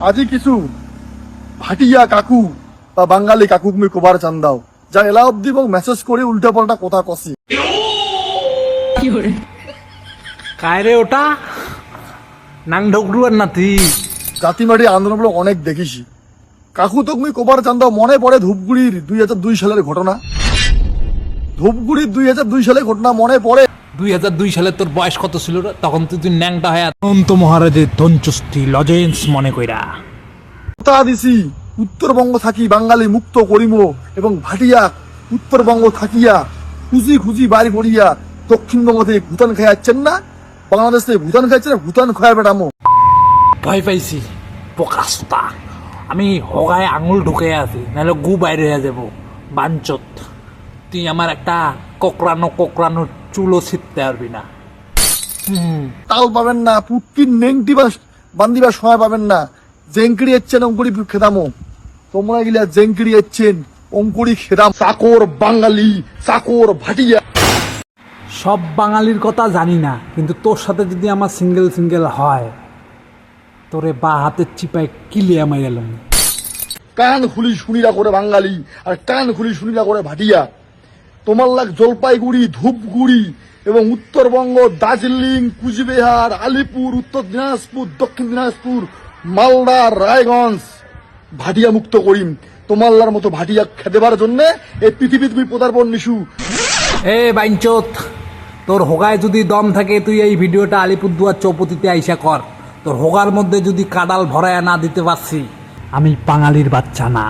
আজি কিছু ভাটিয়া কাকু বা বাঙালি কাকু তুমি কবার চান দাও যা এলা অব্দি এবং মেসেজ করে উল্টা পাল্টা কথা কষি কায়রে ওটা নাং ঢোকরুয়ার নাতি জাতিমাটি আন্দোলন অনেক দেখিছি কাকু তো তুমি কবার চান দাও মনে পড়ে ধূপগুড়ির 2002 সালের ঘটনা ধূপগুড়ির 2002 সালের ঘটনা মনে পড়ে 2002 সালে তোর বয়স কত ছিল রে? তখন তুই ন্যাংটা হয়ে অনন্ত মহারাজের ধনচুষ্টি লজেন্স মনে কইরা কথা দিছি উত্তরবঙ্গ থাকি বাঙালি মুক্ত করিম এবং ভাটিয়া উত্তরবঙ্গ থাকিয়া খুঁজি খুঁজি বাড়ি পড়িয়া দক্ষিণবঙ্গ থেকে ভুটান খাই যাচ্ছেন না বাংলাদেশ থেকে ভুটান খাইছে ভুটান খায় বেড়ামো ভয় পাইছি পোকাস্তা আমি হগায় আঙুল ঢুকে আছি নাহলে গু বাইরে হয়ে যাব বাঞ্চত তুই আমার একটা কোকরানো চুলো ছিটতে পারবি না তাল পাবেন না পুটকির নেংটি বা বান্দিবার সময় পাবেন না জেঙ্কিড়ি এচ্ছেন অঙ্কুরি খেদামো তোমরা গিলা জেঙ্কিড়ি এচ্ছেন অঙ্কুরি খেদাম চাকর বাঙালি চাকর ভাটিয়া সব বাঙালির কথা জানি না কিন্তু তোর সাথে যদি আমার সিঙ্গেল হয় তোরে বা হাতের চিপায় কিলিয়া মাইরালাম কান খুলি শুনিরা করে বাঙালি আর কান খুলি শুনিরা করে ভাটিয়া তোমার লাগ জলপাইগুড়ি ধূপগুড়ি এবং উত্তরবঙ্গ দার্জিলিং কুচবিহার আলিপুর উত্তর দিনাজপুর দক্ষিণ দিনাজপুর মালদা রায়গঞ্জ ভাটিয়া মুক্ত করিম তোমাল্লার মতো ভাটিয়া খেদেবার জন্য এই পৃথিবী তুমি পদার্পণ নিশু এ বাইঞ্চত তোর হোগায় যদি দম থাকে তুই এই ভিডিওটা আলিপুরদুয়ার চৌপতিতে আইসা কর তোর হোগার মধ্যে যদি কাডাল ভরায়া না দিতে পারছি আমি বাঙালির বাচ্চা না।